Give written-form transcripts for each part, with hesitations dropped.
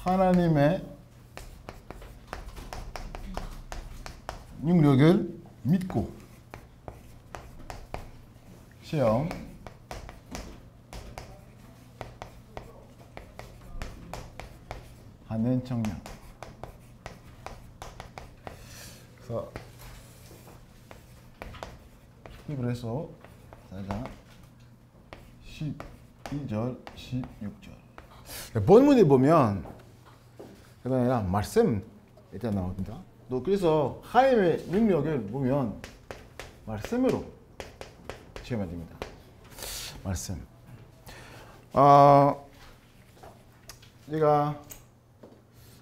하나님의 능력을 믿고 시험 하는 청년. 그래서 히브리서 4장 12절 16절 본문에 보면 그게 아니라 말씀 일단 나옵니다. 또 그래서 하나님의 능력을 보면 말씀으로 체험해야 됩니다. 말씀. 제가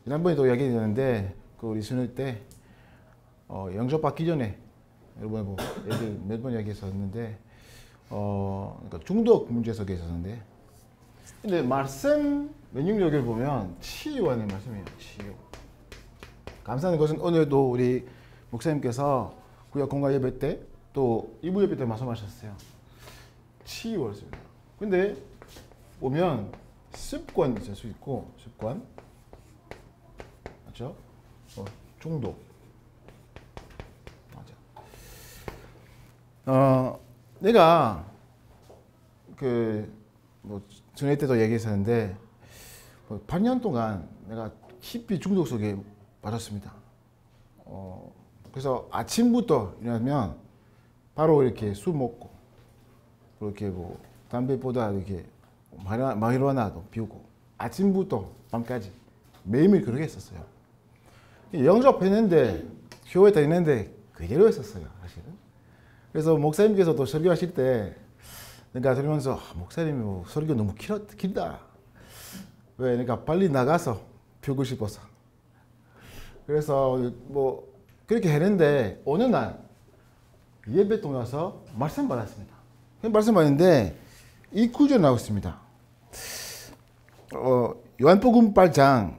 지난번에도 이야기했는데 그 우리 수능 때 영접 받기 전에 여러분 뭐 애들 몇 번 이야기했었는데 그러니까 중독 문제에서 계셨는데 근데 말씀 능력을 보면 치유하는 말씀이에요. 치유. 감사한 것은 오늘도 우리 목사님께서 구약 공과 예배 때 또 이부 예배 때 말씀하셨어요. 치유였습니다. 근데 보면 습관 있을 수 있고 습관 맞죠? 중독 맞아. 내가 뭐 전에 때도 얘기했었는데 8년 동안 내가 깊이 중독 속에 빠졌습니다. 그래서 아침부터 일어나면 바로 이렇게 술 먹고 그렇게 뭐 담배보다 이렇게 마리화나도 피우고 아침부터 밤까지 매일매일 그렇게 했었어요. 영접했는데 교회 다니는데 그대로 했었어요, 사실은. 그래서 목사님께서도 설교하실 때 내가 들으면서 목사님이 뭐 설교 너무 길다. 왜? 그러니까 빨리 나가서 피우고 싶어서. 그래서 뭐 그렇게 했는데 어느 날 예배 통해서 말씀 받았습니다. 말씀 받았는데 이 구절 나오고 있습니다. 요한복음 8장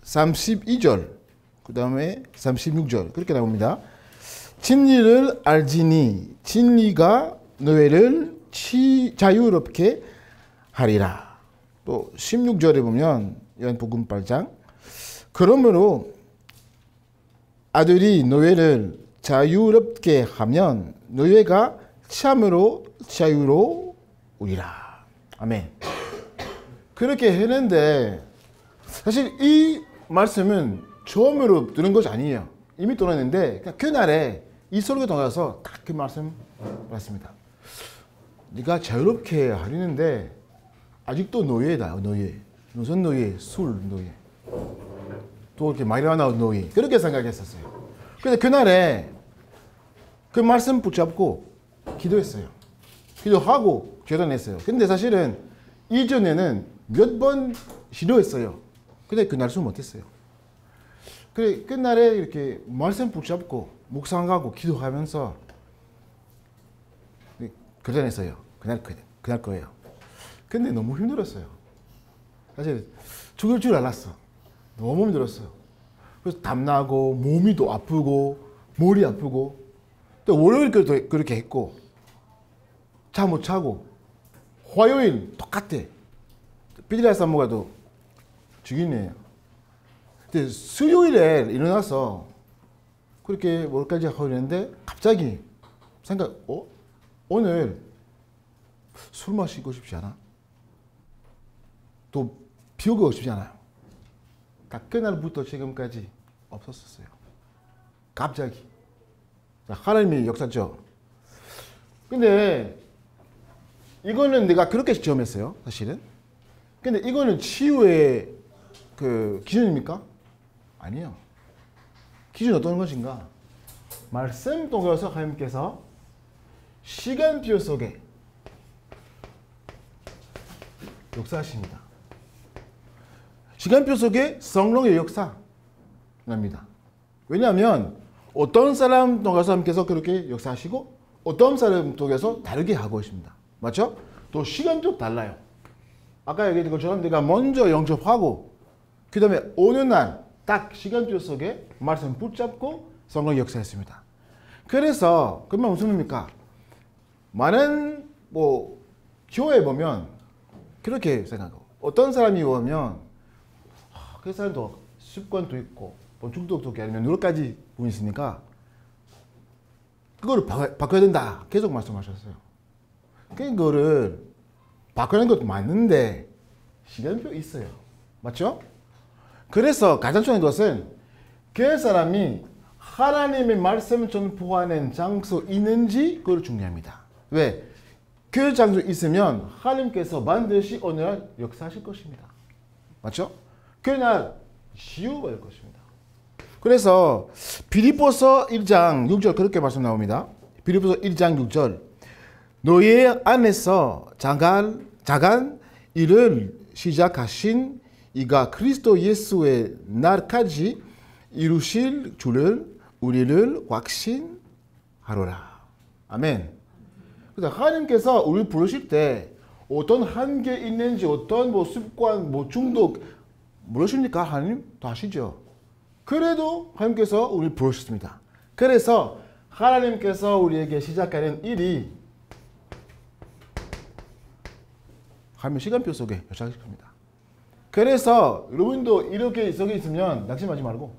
32절 그 다음에 36절 그렇게 나옵니다. 진리를 알지니 진리가 너희를 자유롭게 하리라. 또 16절에 보면 요한복음 8장 그러므로 아들이 너희를 자유롭게 하면 너희가 참으로 자유로우리라. 아멘. 그렇게 했는데 사실 이 말씀은 처음으로 들은 것이 아니에요. 이미 들었는데 그날에 이 설교 통해서 딱 그 말씀 받았습니다. 네가 자유롭게 하려는데 아직도 노예다. 노예. 무슨 노예? 술 노예. 또 이렇게 마리화나 노예. 그렇게 생각했었어요. 그래서 그날에 그 말씀 붙잡고 기도했어요. 기도하고 결혼했어요. 근데 사실은 이전에는 몇 번 시도했어요. 근데 그날 술 못했어요. 그래 끝날에 이렇게 말씀 붙잡고 묵상하고 기도하면서 결혼했어요. 그날 거예요. 근데 너무 힘들었어요. 사실 죽을 줄 알았어. 너무 힘들었어요. 그래서 담나고 몸이 또 아프고 머리 아프고 또 월요일 그렇게 했고 잠 못 자고 화요일 똑같아. 삐리라 산모가도 죽이네요. 근데 수요일에 일어나서 그렇게 뭘까지 하고 있는데 갑자기 오늘 술 마시고 싶지 않아? 또 비우고 싶지 않아요? 그날부터 지금까지 없었어요. 갑자기. 하나님의 역사죠. 근데 이거는 내가 그렇게 시험했어요, 사실은. 근데 이거는 치유의 그 기준입니까? 아니에요. 기준은 어떤 것인가? 말씀 통해서 하나님께서 시간표 속에 역사하십니다. 시간표 속에 성령의 역사납니다. 왜냐하면 어떤 사람 통해서 하나님께서 그렇게 역사하시고 어떤 사람 통해서 다르게 하고 있습니다. 맞죠? 또 시간도 달라요. 아까 얘기했던 것처럼 내가 먼저 영접하고 그 다음에 어느 날 딱 시간표 속에 말씀 붙잡고 성령 역사했습니다. 그래서 그러면 무슨 의미입니까? 많은 교회 보면 그렇게 생각하고 어떤 사람이 오면 그 사람도 습관도 있고 중독도 있고 아니면 여러 가지 부분이 있으니까 그거를 바꿔야 된다. 계속 말씀하셨어요. 그거를 바꾸는 것도 맞는데 시간표 있어요. 맞죠? 그래서 가장 중요한 것은 그 사람이 하나님의 말씀을 전포하는 장소 있는지 그걸 중요합니다. 왜? 그 장소 있으면 하나님께서 반드시 오늘날 역사하실 것입니다. 맞죠? 그날 치유받을 것입니다. 그래서 빌립보서 1장 6절 그렇게 말씀 나옵니다. 빌립보서 1장 6절 너희 안에서 자간 일을 시작하신 이가 그리스도 예수의 날까지 이루실 줄을 우리를 확신하노라. 아멘. 그래서 하나님께서 우리를 부르실 때 어떤 한계 있는지 어떤 습관 중독 모르십니까? 하나님 다 아시죠? 그래도 하나님께서 우리를 부르셨습니다. 그래서 하나님께서 우리에게 시작하는 일이 하나님의 시간표 속에 역사하실 겁니다. 그래서 여러분도 이렇게 속에 있으면 낙심하지 말고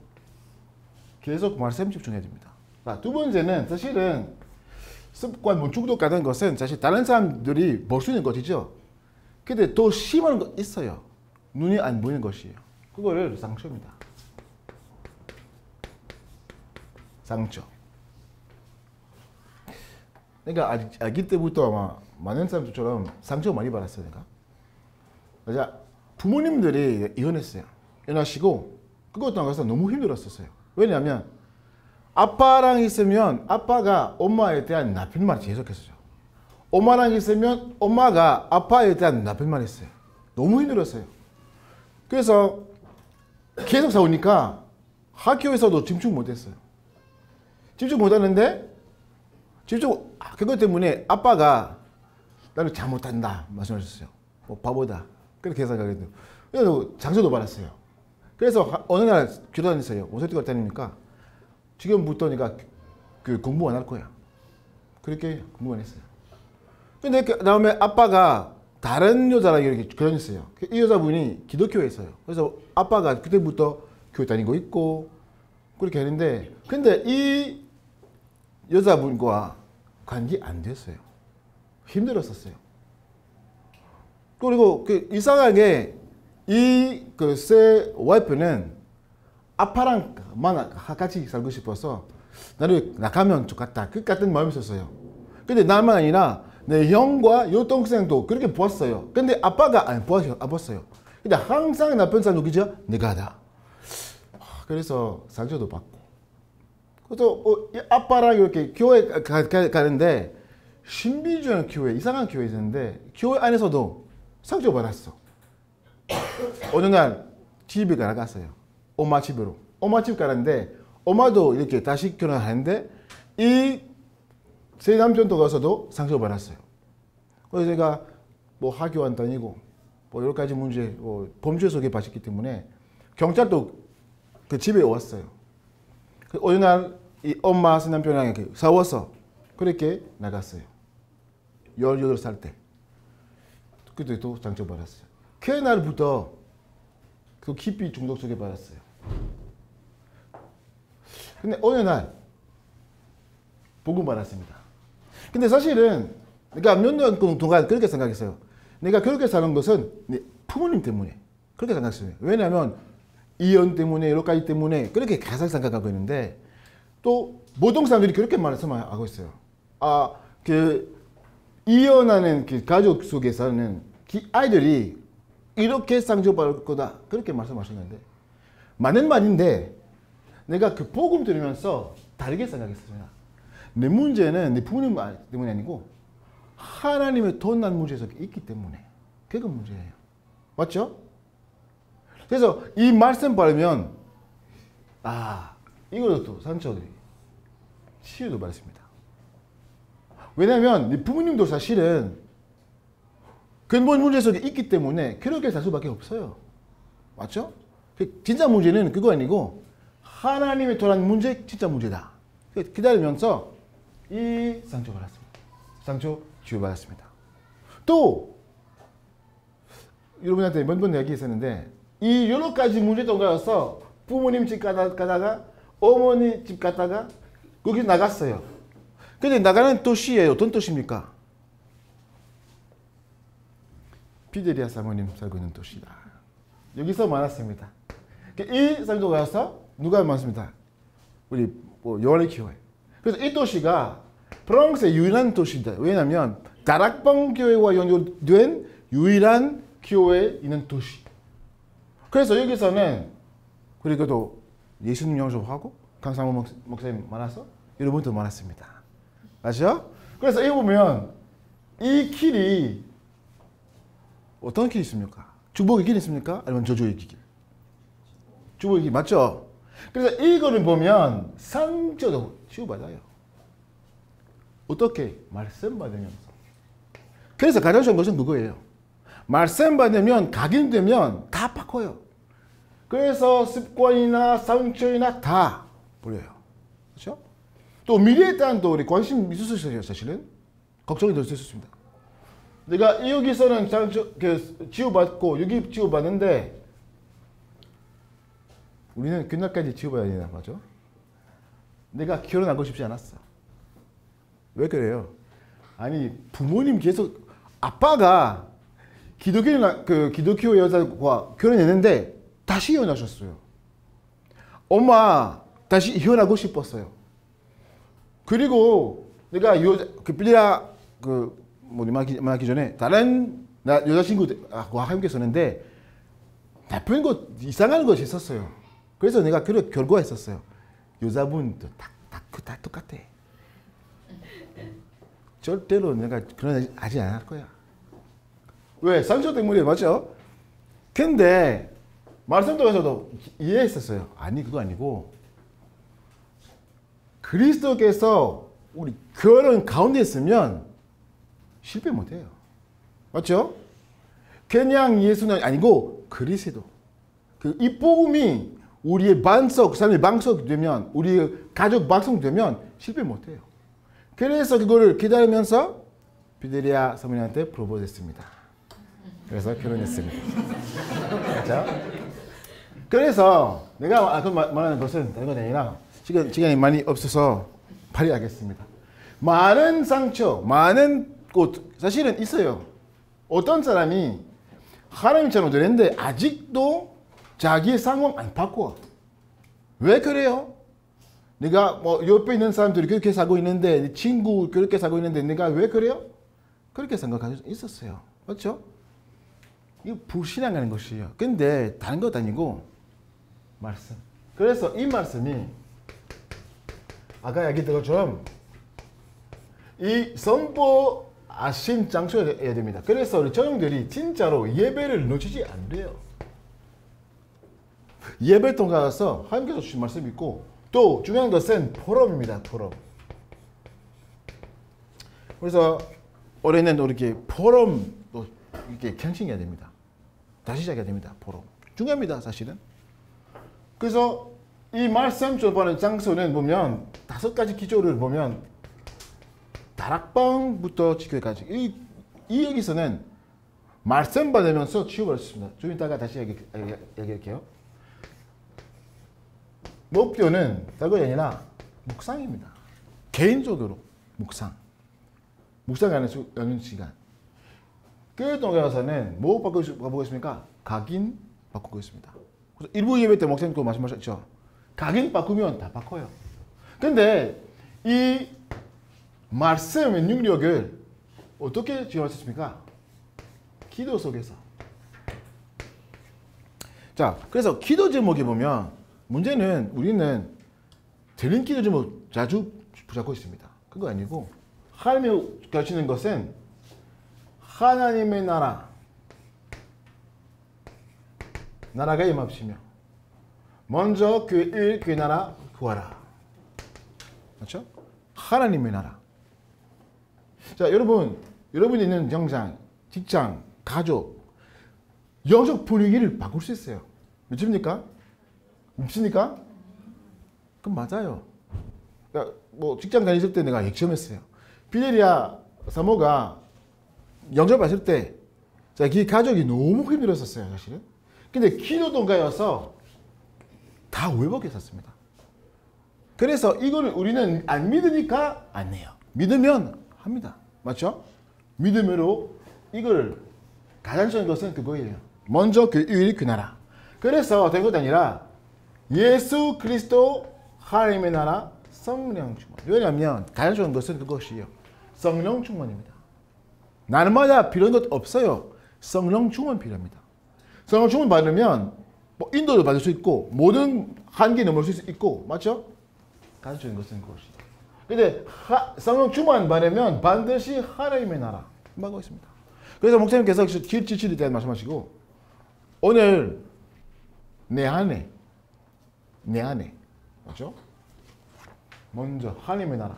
계속 말씀 집중해야 됩니다. 두 번째는 사실은 습관 중독 같은 것은 사실 다른 사람들이 볼 수 있는 것이죠. 근데 더 심한 거 있어요. 눈이 안 보이는 것이에요. 그거를 상처입니다. 상처. 그러니까 아기 때부터 아마 많은 사람들처럼 상처 많이 받았어요. 그러니까 부모님들이 이혼했어요. 이혼하시고 그것 나가서 너무 힘들었었어요. 왜냐하면 아빠랑 있으면 아빠가 엄마에 대한 나쁜 말을 계속했어요. 엄마랑 있으면 엄마가 아빠에 대한 나쁜 말을 했어요. 너무 힘들었어요. 그래서 계속 싸우니까 학교에서도 집중 못했어요. 집중 못하는데 그것 때문에 아빠가 나를 잘못한다 말씀하셨어요. 바보다 그렇게 생각했어요. 그래서 장소도 받았어요. 그래서 어느 날 교단했어요. 어떻게 다니니까 지금부터 내가 공부 안 할 거야. 그렇게 공부 안 했어요. 근데 그 다음에 아빠가 다른 여자랑 이렇게 결혼했어요. 이 여자분이 기독교에 있어요. 그래서 아빠가 그때부터 교회 다니고 있고 그렇게 했는데 근데 이 여자분과 관계 안 됐어요. 힘들었었어요. 그리고 이상하게 새 와이프는 아빠랑만 같이 살고 싶어서 나를 나가면 좋겠다. 그 같은 마음이 있었어요. 근데 나만 아니라 내 형과 여동생도 그렇게 보았어요. 근데 아빠가 안 보았어요. 근데 항상 나쁜 사람 누구죠? 내가 하다. 그래서 상처도 받고. 그래서 아빠랑 이렇게 교회 가는데 신비주의 교회, 이상한 교회 있었는데 교회 안에서도 상처 받았어. 어느 날 집에 나갔어요. 엄마 집으로. 엄마 집 가는데 엄마도 이렇게 다시 결혼하는데 이 새 남편도 가서도 상처 받았어요. 그래서 제가 학교 안 다니고 여러 가지 문제, 범죄 속에 빠졌기 때문에 경찰도 그 집에 왔어요. 어느 날 이 엄마 새 남편이랑 싸워서 그렇게 나갔어요. 18살 때. 그때도 상처 받았어요. 그날부터 깊이 중독 속에 받았어요. 근데 어느 날 복음 받았습니다. 근데 사실은 내가 몇 년 동안 그렇게 생각했어요. 내가 그렇게 사는 것은 내 부모님 때문에 그렇게 생각했어요. 왜냐하면 이혼 때문에 여러 가지 때문에 그렇게 계속 생각하고 있는데 또 모든 사람들이 그렇게 말씀하고 있어요. 이혼하는 가족 속에서는 아이들이 이렇게 상처받을 거다 그렇게 말씀하셨는데 맞는 말인데 내가 복음 들으면서 다르게 생각했어요. 내 문제는 내 부모님 때문이 아니고 하나님의 더 난 문제 속에 있기 때문에 그게 문제예요. 맞죠? 그래서 이 말씀 받으면 이것도 상처들이 치유도 받습니다. 왜냐하면 네 부모님도 사실은 근본 문제 속에 있기 때문에 그렇게 살 수밖에 없어요. 맞죠? 진짜 문제는 그거 아니고 하나님의 도란 문제 진짜 문제다. 기다리면서 이 상처 받았습니다. 상처 치유받았습니다. 또 여러분한테 몇 번 얘기했었는데 이 여러 가지 문제 동가서 부모님 집 가다가 어머니 집 갔다가 거기 나갔어요. 근데 나가는 도시에 어떤 도시입니까? 피데리아 사모님 살고 있는 도시다. 여기서 만났습니다. 이 사람도 가서 누가 만났습니다? 우리 요한의 교회. 그래서 이 도시가 프랑스의 유일한 도시다. 왜냐하면 다락방 교회와 연결된 유일한 교회에 있는 도시. 그래서 여기서는 그리고 예수님 영접하고 강상호 목사님 만나서 여러분도 만났습니다. 맞죠? 그래서 여기 보면 이 길이 어떤 길이 있습니까? 축복의 길이 있습니까? 아니면 저주의 길? 축복의 길 맞죠? 그래서 이거를 보면 상처도 치유받아요. 어떻게? 말씀 받으면서. 그래서 가장 좋은 것은 그거예요. 말씀 받으면 각인되면 다 바꿔요. 그래서 습관이나 상처이나 다 버려요. 그렇죠? 또 미래에 대한 또 우리 관심 있으셨어요. 사실은 걱정이 될 수 있습니다. 내가 여기서는 치유받고 여기 치유받는데 우리는 그날까지 치유받아야 되나 맞죠? 내가 결혼하고 싶지 않았어. 왜 그래요? 아니 부모님 계속 아빠가 기독교 여자와 결혼했는데 다시 이혼하셨어요. 엄마 다시 이혼하고 싶었어요. 그리고 내가 빌리라 만나기 전에 다른 여자친구와 함께 있었는데 나쁜 것 이상한 것이 있었어요. 그래서 내가 결과했었어요. 여자분도 다 똑같아. 절대로 내가 그런 하지 않을 거야. 왜? 상처 때문에 맞죠? 근데 말씀 통해서도 이해했었어요. 아니 그거 아니고 그리스도께서 우리 결혼 가운데 있으면 실패 못해요. 맞죠? 그냥 예수는 아니고 그리스도. 이 복음이 우리의 반석, 삶의 반석 되면 우리 가족 반석 되면 실패 못해요. 그래서 그거를 기다리면서 피데리아 사모님한테 프로포즈했습니다. 그래서 결혼했습니다. 그렇죠? 그래서 내가 말하는 것은 다른 건 아니라 시간이 많이 없어서 발휘하겠습니다. 많은 상처, 많은 꽃 사실은 있어요. 어떤 사람이 하나님처럼 되는데 아직도 자기의 상황 안 바꿔. 왜 그래요? 내가 옆에 있는 사람들이 그렇게 살고 있는데 친구 그렇게 살고 있는데 내가 왜 그래요? 그렇게 생각하고 있었어요. 맞죠? 이거 불신앙하는 것이에요. 근데 다른 것 아니고 말씀. 그래서 이 말씀이 아까 얘기했던 것처럼 이 선포하신 장소여야 됩니다. 그래서 우리 청년들이 진짜로 예배를 놓치지 않으래요. 예배 통해서 하나님께서 주신 말씀이 있고 또 중요한 것은 포럼입니다. 포럼. 그래서 올해는 이렇게 포럼 이렇게 갱신해야 됩니다. 다시 시작해야 됩니다. 포럼. 중요합니다. 사실은. 그래서 이 말씀 전파하는 장소는 보면 5가지 기조를 보면 다락방부터 지교회까지 이 여기서는 말씀 받으면서 치유받을 수 있습니다. 좀 이따가 다시 얘기할게요. 목표는 다른 게 아니라 묵상입니다. 개인적으로 묵상하는 시간. 그 동안에서는 뭐 바꾸고 있습니까? 각인 바꾸고 있습니다. 그래서 일부 예배 때 목사님도 말씀하셨죠. 각인 바꾸면 다 바꿔요. 근데 이 말씀의 능력을 어떻게 지원할 수 있습니까? 기도 속에서. 자, 그래서 기도 제목에 보면 문제는 우리는 들린 기도 제목 자주 붙잡고 있습니다. 그거 아니고 하나님이 가르치는 것은 하나님의 나라가 임합시며 먼저 그 나라 구하라. 그렇죠? 하나님의 나라. 자, 여러분이 있는 정장, 직장, 가족, 영적 분위기를 바꿀 수 있어요. 믿습니까? 믿습니까? 그럼 맞아요. 그러니까 직장 다니실 때 내가 액션했어요. 피데리아 사모가 영접하실 때 자기 가족이 너무 힘들었었어요. 사실은. 근데 기도 동가여서 다 회복했었습니다. 그래서 이거를 우리는 안 믿으니까 안 해요. 믿으면 합니다. 맞죠? 믿음으로 이걸 가장 중요한 것은 그거예요. 먼저 그 일이 그 나라. 그래서 된 것이 아니라 예수 그리스도 하나님의 나라 성령 충만. 왜냐하면 가장 중요한 것은 그것이에요. 성령 충만입니다. 날마다 필요한 것 없어요. 성령 충만 필요합니다. 성령 충만 받으면 뭐 인도도 받을 수 있고 모든 한계 넘을 수 있고 맞죠? 가장 중요한 것은 그것이에요. 근데 성령 충만 받으면 반드시 하나님의 나라 임하고 있습니다. 그래서 목사님께서 지칠에 대한 말씀하시고 오늘 내 안에 맞죠? 먼저 하나님의 나라.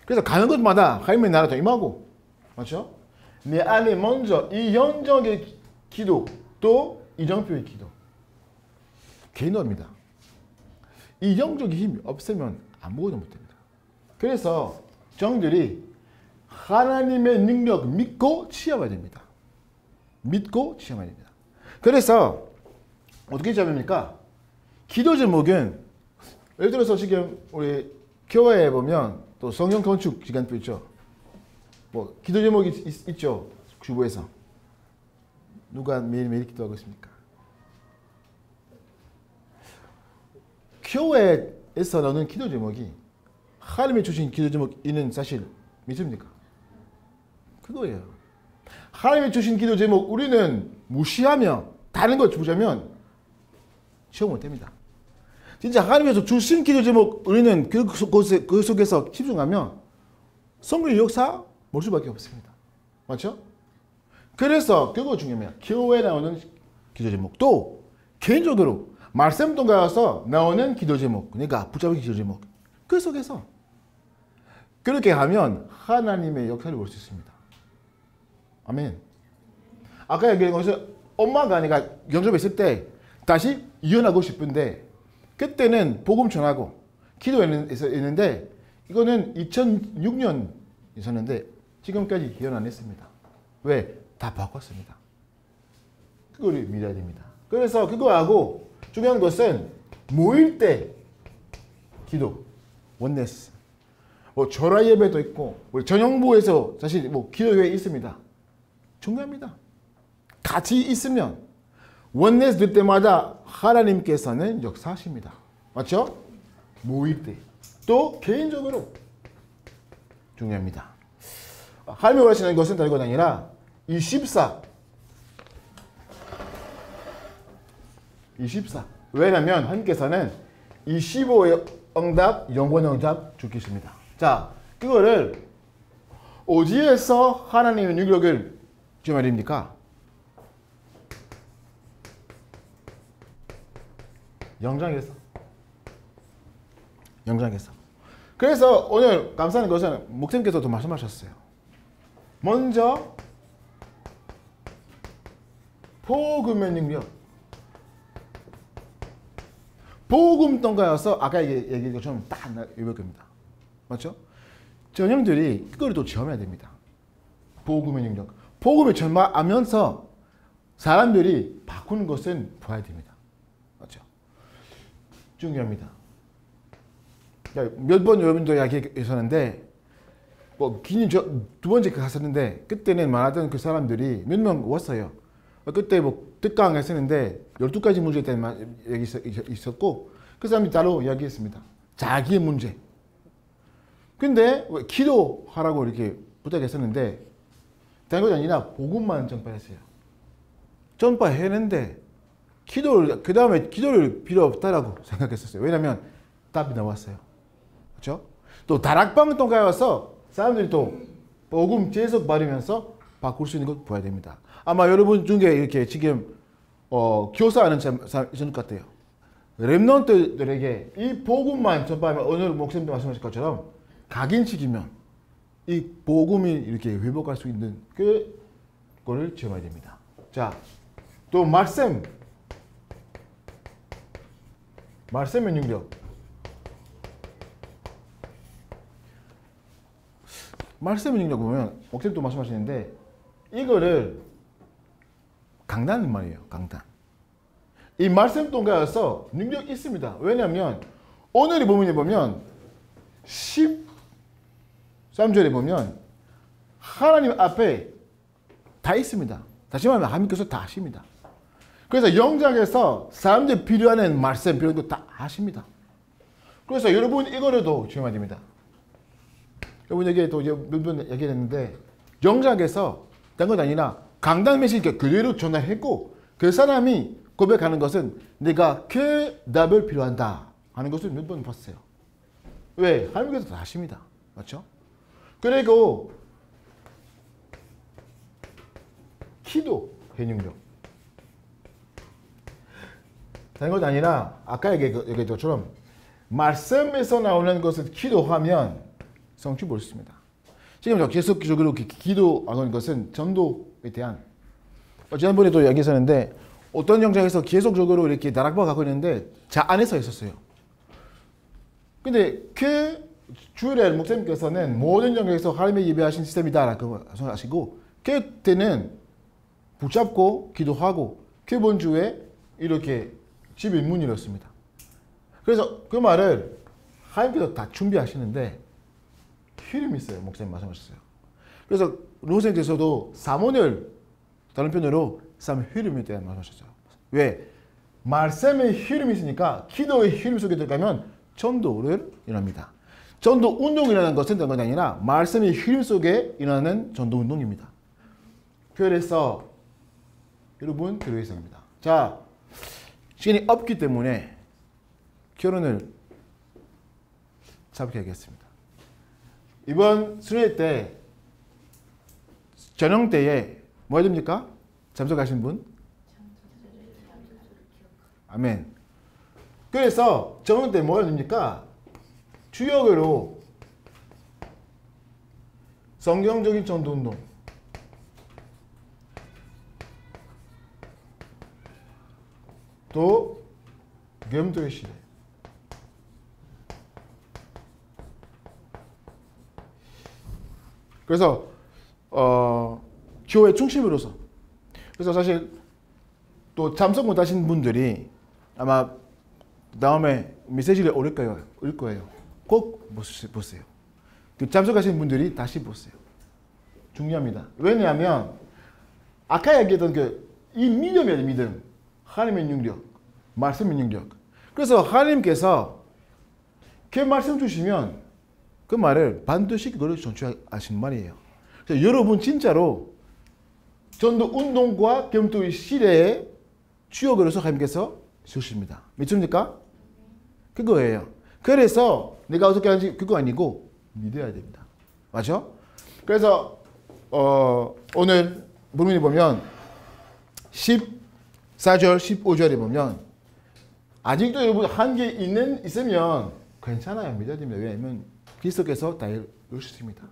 그래서 가는 곳마다 하나님의 나라도 임하고 맞죠? 내 안에 먼저 이 영적의 기도 또 이정표의 기도 개인화입니다. 이 영적인 힘이 없으면 아무것도 못합니다. 그래서 정들이 하나님의 능력 믿고 취함해야 됩니다. 믿고 취함해야 됩니다. 그래서 어떻게 취함합니까? 기도 제목은 예를 들어서 지금 우리 교회에 보면 또 성경 건축 시간표 있죠. 뭐 기도 제목이 있죠. 주보에서 누가 매일매일 기도하고 있습니까? 교회에서 나오는 기도 제목이 하나님이 주신 기도 제목이는 사실 믿습니까? 그거예요. 하나님이 주신 기도 제목 우리는 무시하며 다른 거 주자면 시험 못합니다. 진짜 하나님께서 주신 기도 제목 우리는 그 속에서 집중하면 성령의 역사 볼 수밖에 없습니다. 맞죠? 그래서 그거 중요해요. 교회에 나오는 기도 제목 또 개인적으로 말씀 통과해서 나오는 기도 제목 그러니까 붙잡은 기도 제목 그 속에서 그렇게 하면 하나님의 역사를 볼 수 있습니다. 아멘. 아까 얘기한 것은 엄마가 아니라 영접에 있을 때 다시 이혼하고 싶은데 그때는 복음 전하고 기도했는데 이거는 2006년 있었는데 지금까지 이혼 안 했습니다. 왜? 다 바꿨습니다. 그걸 믿어야 됩니다. 그래서 그거하고 중요한 것은 모일 때 기도, 원네스. 뭐 절화 예배도 있고 우리 전영부에서 사실 뭐 기도회 있습니다. 중요합니다. 같이 있으면 원네스 될 때마다 하나님께서는 역사하십니다. 맞죠? 모일 때. 또 개인적으로 중요합니다. 하나님이 원하시는 것은 다른 것 아니라 24. 왜냐하면 하나님께서는 25의 응답, 영원 응답 주겠습니다. 자, 그거를 어디에서 하나님의 능력을 주면 됩니까? 영장에서. 그래서 오늘 감사하는 것은 목사님께서도 말씀하셨어요. 먼저 복음의 능력. 복음 통과여서 아까 얘기한 것처럼 딱 읽을 겁니다. 맞죠? 전형들이 그걸 또 체험해야 됩니다. 복음의 능력. 복음을 전하면서 사람들이 바꾸는 것은 봐야 됩니다. 맞죠? 중요합니다. 몇 번 여러분도 이야기했었는데 뭐 두 번째 갔었는데 그때는 말하던 그 사람들이 몇 명 왔어요. 그때 뭐 특강 했었는데 12가지 문제에 대한 얘기 있었고 그 사람이 따로 이야기했습니다. 자기의 문제. 근데 왜 기도하라고 이렇게 부탁했었는데 다른 것이 아니라 복음만 전파했어요. 전파했는데 그 다음에 기도를 필요 없다라고 생각했었어요. 왜냐하면 답이 나왔어요. 그렇죠? 또 다락방을 통과해서 사람들이 또 복음 계속 받으면서 바꿀 수 있는 걸 봐야 됩니다. 아마 여러분 중에 이렇게 지금 교사하는 사람 있을 것 같아요. 렘넌트들에게 이 복음만 전파하면 오늘 목사님도 말씀하신 것처럼 각인시키면 이 복음이 이렇게 회복할 수 있는 그거를 체험해야 됩니다. 자, 또 말씀의 능력. 말씀의 능력 보면 목사님도 말씀하시는데 이거를 강단 말이에요. 강단. 이 말씀 통과해서 능력이 있습니다. 왜냐하면 오늘 본문에 보면 13절에 보면 하나님 앞에 다 있습니다. 다시 말하면 하나님께서 다 하십니다. 그래서 영장에서 사람들 필요한 말씀 필요한 거 다 하십니다. 그래서 여러분 이거라도 주의해야 됩니다. 여러분에게 또 몇 번 얘기했는데 영장에서 다른 건 아니라 강단 메시지 그대로 전화했고 그 사람이 고백하는 것은 내가 그 답을 필요한다 하는 것을 몇 번 봤어요. 왜? 하나님께서 다 하십니다. 맞죠? 그리고 기도 해능력. 다른 것 아니라 아까 얘기했던 것처럼 말씀에서 나오는 것을 기도하면 성취 볼 수 있습니다. 지금 계속적으로 기도하는 것은 전도에 대한 지난번에도 얘기했었는데 어떤 영장에서 계속적으로 이렇게 나락바 가고 있는데 자 안에서 있었어요. 근데 그 주일에 목사님께서는 모든 영역에서 하나님의 예배하신 시스템이다라고 하시고 그때는 붙잡고 기도하고 그번 주에 이렇게 집에 문이 열었습니다. 그래서 그 말을 하나님께서 다 준비하시는데 흐름이 있어요. 목사님 말씀하셨어요. 그래서 로생께서도 사모늘 다른 편으로 참 흐름에 대한 말씀하셨어요. 왜? 말씀의 흐름이 있으니까 기도의 흐름 속에 들어가면 전도를 일어납니다. 전도 운동이라는 것은 다른 건 아니라 말씀의 흐름 속에 일어나는 전도 운동입니다. 그래서 여러분 들어있어야 합니다. 자, 시간이 없기 때문에 결론을 짧게 하겠습니다. 이번 수련회 때 저녁 때에 뭐 해야 됩니까? 참석하신 분? 아멘. 그래서 저녁 때 뭐 해야 됩니까? 주역으로 성경적인 전도운동 또 겸도의 시대 그래서 교회 중심으로서 그래서 사실 또 참석 못하신 분들이 아마 다음에 메시지를 올릴 거예요. 꼭 보세요. 그 참석하신 분들이 다시 보세요. 중요합니다. 왜냐하면 아까 얘기했던 이 믿음이에요. 믿음. 하나님의 능력, 말씀의 능력. 그래서 하나님께서 그 말씀 주시면 그 말을 반드시 그걸 전취하신 말이에요. 그래서 여러분 진짜로 전도 운동과 겸도의 시대에 주역으로서 하나님께서 주십니다. 믿습니까? 그거예요. 그래서 내가 어떻게 하는지 그거 아니고 믿어야 됩니다. 맞죠? 그래서 오늘 본문에 보면 14절, 15절에 보면 아직도 여러분 한계 있으면 괜찮아요. 믿어야 됩니다. 왜냐하면 그리스도께서 다 이루셨습니다.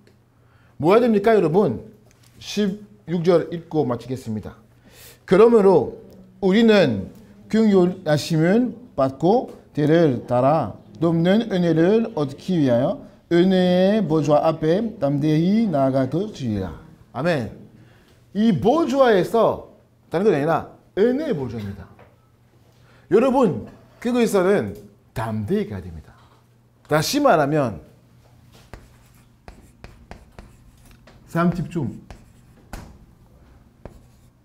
뭐 해야 됩니까 여러분? 16절 읽고 마치겠습니다. 그러므로 우리는 긍휼하심을 받고 때를 따라 돕는 은혜를 얻기 위하여 은혜의 보좌 앞에 담대히 나아가주리라. 아멘. 이 보좌에서 다른 건 아니라 은혜의 보좌입니다. 여러분 그거에서는 담대히 가야 됩니다. 다시 말하면 삶 집중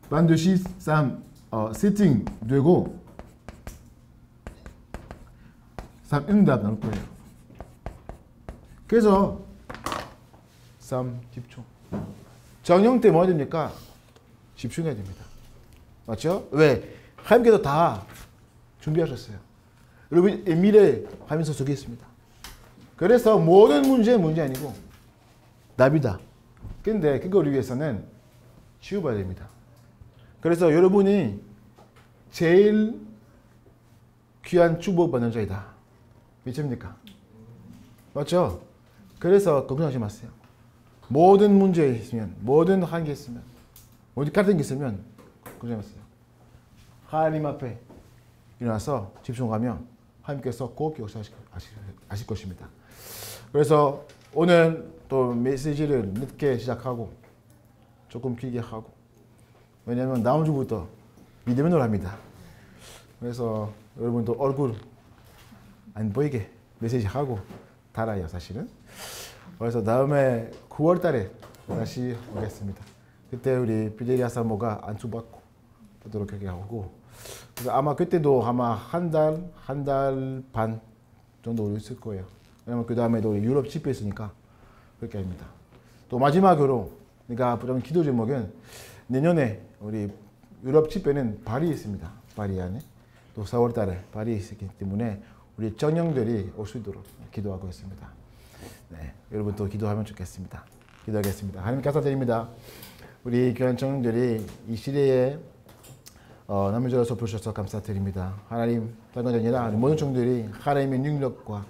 반드시 세팅되고 삶 응답 나올 거예요. 그래서 삶 집중 정령 때 뭐 해야 됩니까? 집중해야 됩니다. 맞죠? 왜? 하나님께서 다 준비하셨어요. 여러분 미래 하면서 속에 있습니다. 그래서 모든 문제 아니고 답이다. 근데 그걸 위해서는 치유받아야 됩니다. 그래서 여러분이 제일 귀한 축복받는 자이다. 믿습니까? 맞죠? 그래서 걱정하지 마세요. 모든 문제 있으면, 모든 한계 있으면, 모든 갈등이 있으면 걱정하지 마세요. 하나님 앞에 일어나서 집중하면 하나님께서 꼭 역사하실 것입니다. 그래서 오늘 또 메시지를 늦게 시작하고 조금 길게 하고 왜냐하면 다음 주부터 믿음으로 합니다. 그래서 여러분도 얼굴 안 보이게 메시지 하고 달아요, 사실은. 그래서 다음에 9월 달에 다시 오겠습니다. 그때 우리 비데리아 사모가 안수받고 보도록 하고, 그래서 아마 그때도 아마 한 달 반 정도 있을 거예요. 왜냐면 그 다음에도 유럽 집회 있으니까 그렇게 합니다. 또 마지막으로, 그러니까 그러면 기도 제목은 내년에 우리 유럽 집회는 파리에 있습니다. 파리 안에. 또 4월 달에 파리에 있기 때문에 우리 청년들이 올 수 있도록 기도하고 있습니다. 네, 여러분 또 기도하면 좋겠습니다. 기도하겠습니다. 하나님 감사드립니다. 우리 교회 청년들이 이 시대에 남유저로서 부르셔서 감사드립니다. 하나님, 다른 건 아니라 모든 청년들이 하나님의 능력과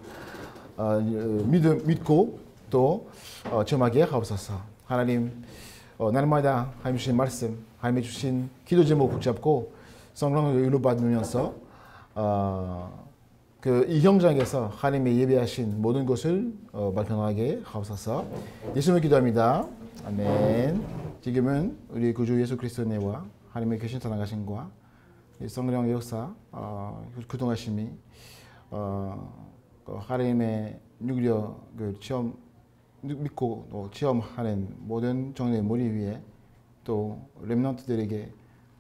믿고 또 체험하게 하옵소서. 하나님, 날마다 하나님 주신 말씀, 하나님 주신 기도 제목 붙잡고 성령을 위로받으면서 이 현장에서 하나님의 예배하신 모든 것을 발견하게 하옵소서. 예수님을 기도합니다. 아멘. 지금은 우리 구주 예수 그리스도의 은혜와 하나님의 계신 사랑하심과 성령의 역사, 교통하심이 하나님의 능력을 믿고 또 체험하는 모든 정례의 머리 위에 또 렘넌트들에게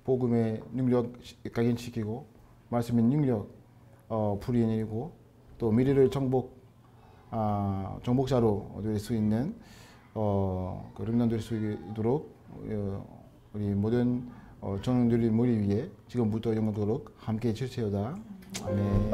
복음의 능력 각인시키고 말씀의 능력 불이내리고 또 미래를 정복자로 될 수 있는 렘넌트 될 수 있도록 우리 모든 청년들의 머리 위에 지금부터 영원토록 함께 해주시오다. 아멘.